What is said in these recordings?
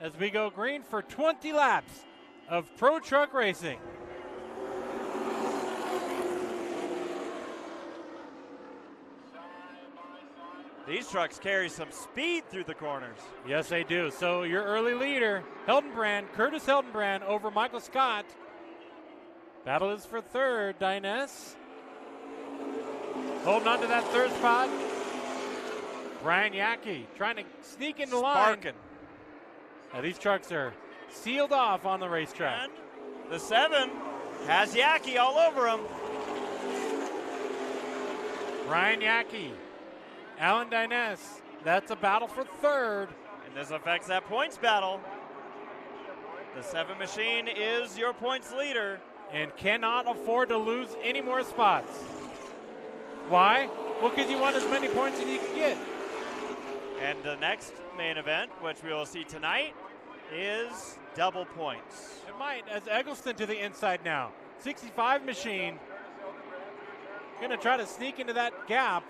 as we go green for 20 laps of Pro Truck Racing. These trucks carry some speed through the corners. Yes, they do. So your early leader, Curtis Hildenbrand over Michael Scott. Battle is for third, Dines. Holding on to that third spot. Brian Yackey trying to sneak into line. Now these trucks are sealed off on the racetrack. And the 7 has Yackey all over him. Brian Yackey, Alan Dines. That's a battle for third. And this affects that points battle. The 7 machine is your points leader. And cannot afford to lose any more spots. Why? Well, because you want as many points as you can get. And the next main event, which we will see tonight, is double points. It might, as Eggleston to the inside now. 65 machine. Gonna try to sneak into that gap.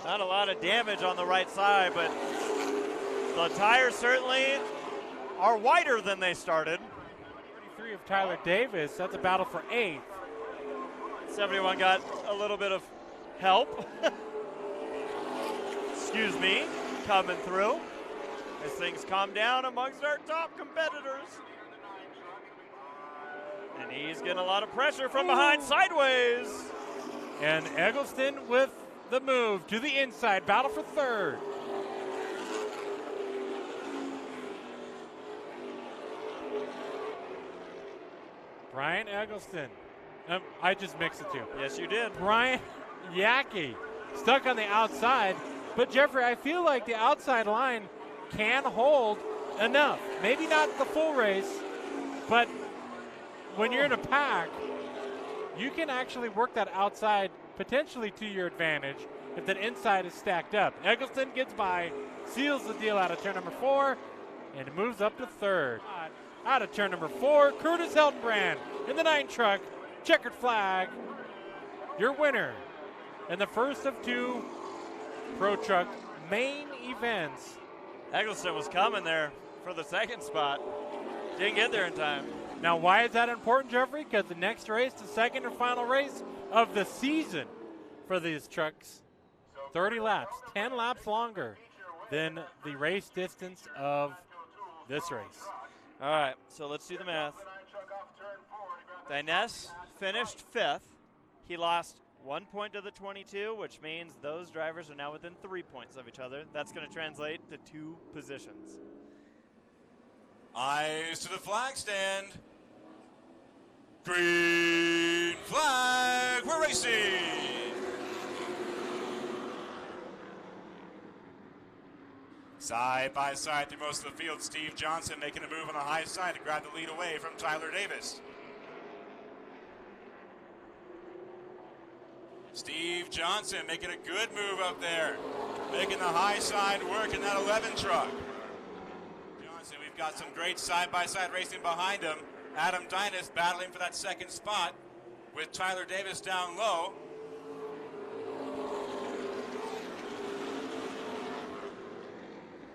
Not a lot of damage on the right side, but the tires certainly are wider than they started. 33 of Tyler Davis. That's a battle for 8th. 71 got a little bit of help. Excuse me, coming through. As things calm down amongst our top competitors. And he's getting a lot of pressure from behind sideways. And Eggleston with the move to the inside. Battle for third. Brian Eggleston. I just mixed the two. Yes, you did. Brian Yackey stuck on the outside. But Jeffrey, I feel like the outside line can hold enough. Maybe not the full race, but when you're in a pack, you can actually work that outside potentially to your advantage if that inside is stacked up. Eggleston gets by, seals the deal out of turn number 4, and moves up to third. Out of turn number 4, Curtis Hildenbrand in the 9 truck, checkered flag, your winner, and the first of 2 Pro Truck main events. Eggleston was coming there for the second spot. Didn't get there in time. Now, why is that important, Jeffrey? Because the next race, the second and final race of the season for these trucks, 30 laps, 10 laps longer than the race distance of this race. All right, so let's do the math. Dines finished 5th. He lost 1 point to the 22, which means those drivers are now within 3 points of each other. That's going to translate to 2 positions. Eyes to the flag stand. Green flag, we're racing. Side by side through most of the field, Steve Johnson making a move on the high side to grab the lead away from Tyler Davis. Steve Johnson making a good move up there, making the high side work in that 11 truck. Johnson, we've got some great side-by-side racing behind him. Adam Dines battling for that second spot with Tyler Davis down low.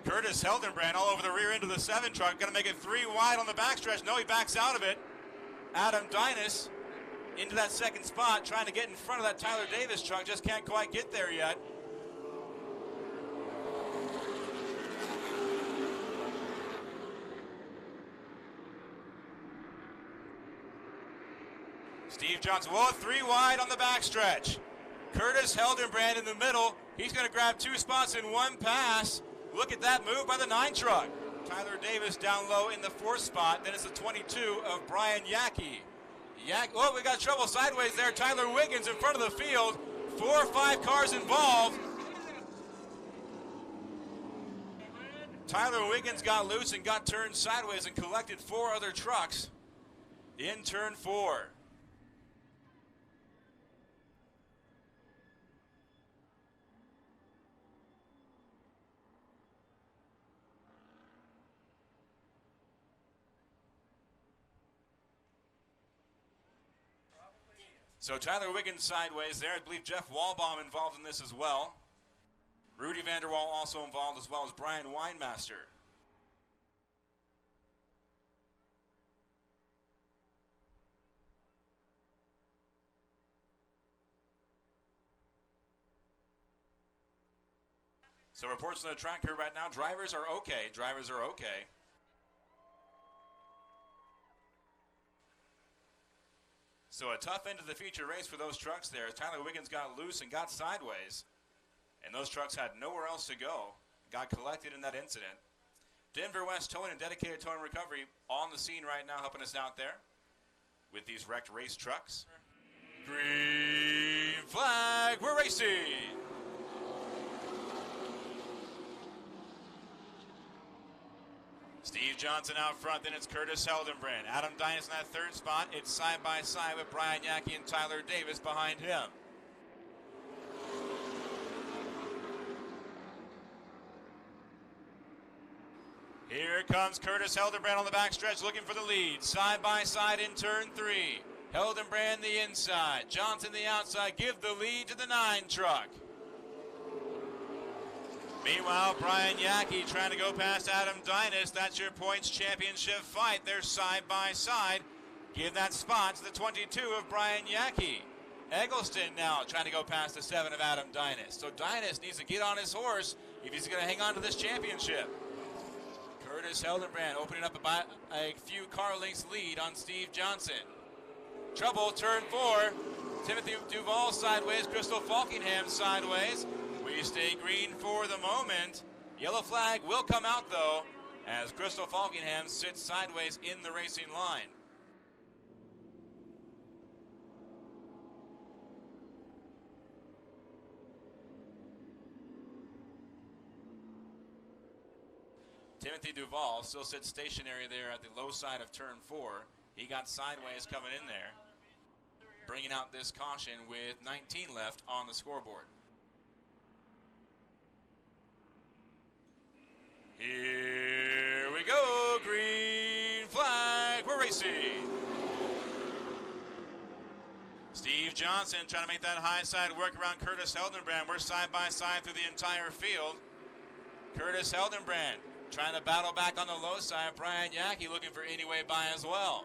Curtis Hildenbrand all over the rear end of the 7 truck, going to make it 3 wide on the backstretch. No, he backs out of it. Adam Dines into that second spot, trying to get in front of that Tyler Davis truck, just can't quite get there yet. Steve Johnson, whoa, 3 wide on the backstretch. Curtis Hildenbrand in the middle. He's going to grab 2 spots in 1 pass. Look at that move by the 9 truck. Tyler Davis down low in the 4th spot. Then it's the 22 of Brian Yackey. Oh, we got trouble sideways there. Tyler Wiggins in front of the field. 4 or 5 cars involved. Tyler Wiggins got loose and got turned sideways and collected 4 other trucks in turn 4. So Tyler Wiggins sideways there. I believe Jeff Walbaum involved in this as well. Rudy Vanderwall also involved, as well as Brian Weinmaster. So reports on the track here right now, drivers are okay. Drivers are okay. So a tough end of the feature race for those trucks there. Tyler Wiggins got loose and got sideways. And those trucks had nowhere else to go. Got collected in that incident. Denver West Towing and Dedicated Towing Recovery on the scene right now, helping us out there with these wrecked race trucks. Green flag, we're racing. Steve Johnson out front, then it's Curtis Heldenbrand. Adam Dynas in that third spot. It's side by side with Brian Yackey and Tyler Davis behind him. Here comes Curtis Heldenbrand on the backstretch looking for the lead. Side by side in turn 3. Heldenbrand the inside. Johnson the outside. Give the lead to the 9 truck. Meanwhile, Brian Yackey trying to go past Adam Dynas. That's your points championship fight. They're side by side. Give that spot to the 22 of Brian Yackey. Eggleston now trying to go past the 7 of Adam Dynas. So Dynas needs to get on his horse if he's going to hang on to this championship. Curtis Heldenbrand opening up a few car lengths lead on Steve Johnson. Trouble, turn 4. Timothy Duval sideways, Crystal Falkingham sideways. We stay green for the moment. Yellow flag will come out, though, as Crystal Falkingham sits sideways in the racing line. Timothy Duval still sits stationary there at the low side of turn 4. He got sideways coming in there, bringing out this caution with 19 left on the scoreboard. Here we go, green flag, we're racing. Steve Johnson trying to make that high side work around Curtis Heldenbrand. We're side by side through the entire field. Curtis Heldenbrand trying to battle back on the low side. Brian Yackey looking for any way by as well.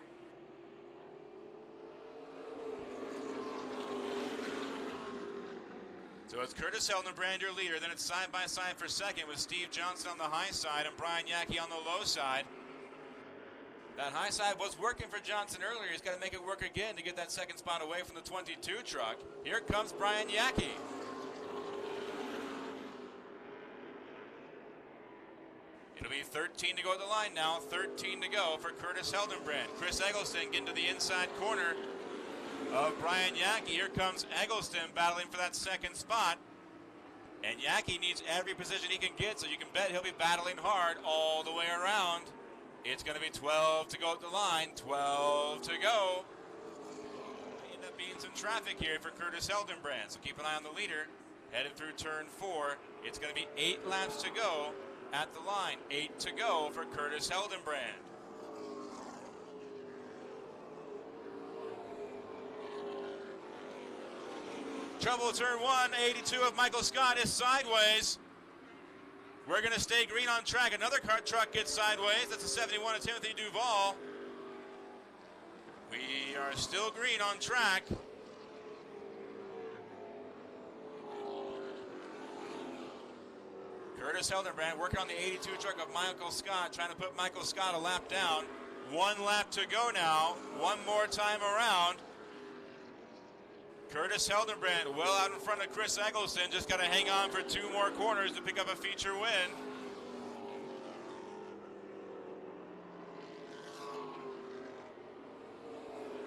So it's Curtis Heldenbrand, your leader. Then it's side by side for second with Steve Johnson on the high side and Brian Yackey on the low side. That high side was working for Johnson earlier. He's got to make it work again to get that second spot away from the 22 truck. Here comes Brian Yackey. It'll be 13 to go at the line now. 13 to go for Curtis Heldenbrand. Chris Eggleston getting to the inside corner of Brian Yackey. Here comes Eggleston battling for that second spot. And Yackey needs every position he can get, so you can bet he'll be battling hard all the way around. It's going to be 12 to go at the line. 12 to go. End up being some traffic here for Curtis Heldenbrand, so keep an eye on the leader. Headed through turn 4. It's going to be 8 laps to go at the line. 8 to go for Curtis Heldenbrand. Trouble, turn 1, 82 of Michael Scott is sideways. We're going to stay green on track. Another car truck gets sideways. That's a 71 of Timothy Duval. We are still green on track. Curtis Heldenbrand working on the 82 truck of Michael Scott, trying to put Michael Scott a lap down. 1 lap to go now. One more time around. Curtis Heldenbrand well out in front of Chris Eggleston. Just got to hang on for 2 more corners to pick up a feature win.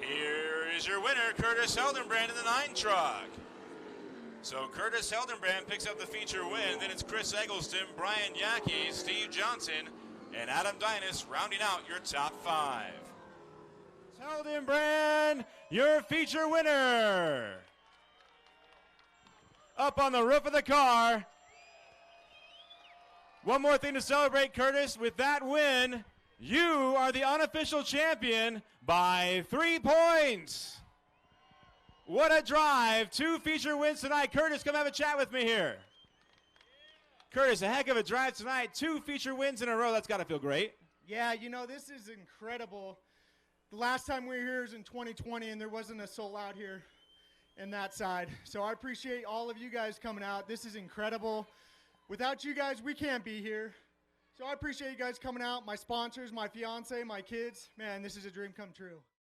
Here is your winner, Curtis Heldenbrand in the 9 truck. So Curtis Heldenbrand picks up the feature win. Then it's Chris Eggleston, Brian Yackey, Steve Johnson, and Adam Dynas rounding out your top 5. Heldenbrand, your feature winner. Up on the roof of the car. One more thing to celebrate, Curtis. With that win, you are the unofficial champion by 3 points. What a drive. 2 feature wins tonight. Curtis, come have a chat with me here. Curtis, a heck of a drive tonight. 2 feature wins in a row. That's got to feel great. Yeah, you know, this is incredible. The last time we were here was in 2020, and there wasn't a soul out here in that side. So I appreciate all of you guys coming out. This is incredible. Without you guys, we can't be here. So I appreciate you guys coming out, my sponsors, my fiance, my kids. Man, this is a dream come true.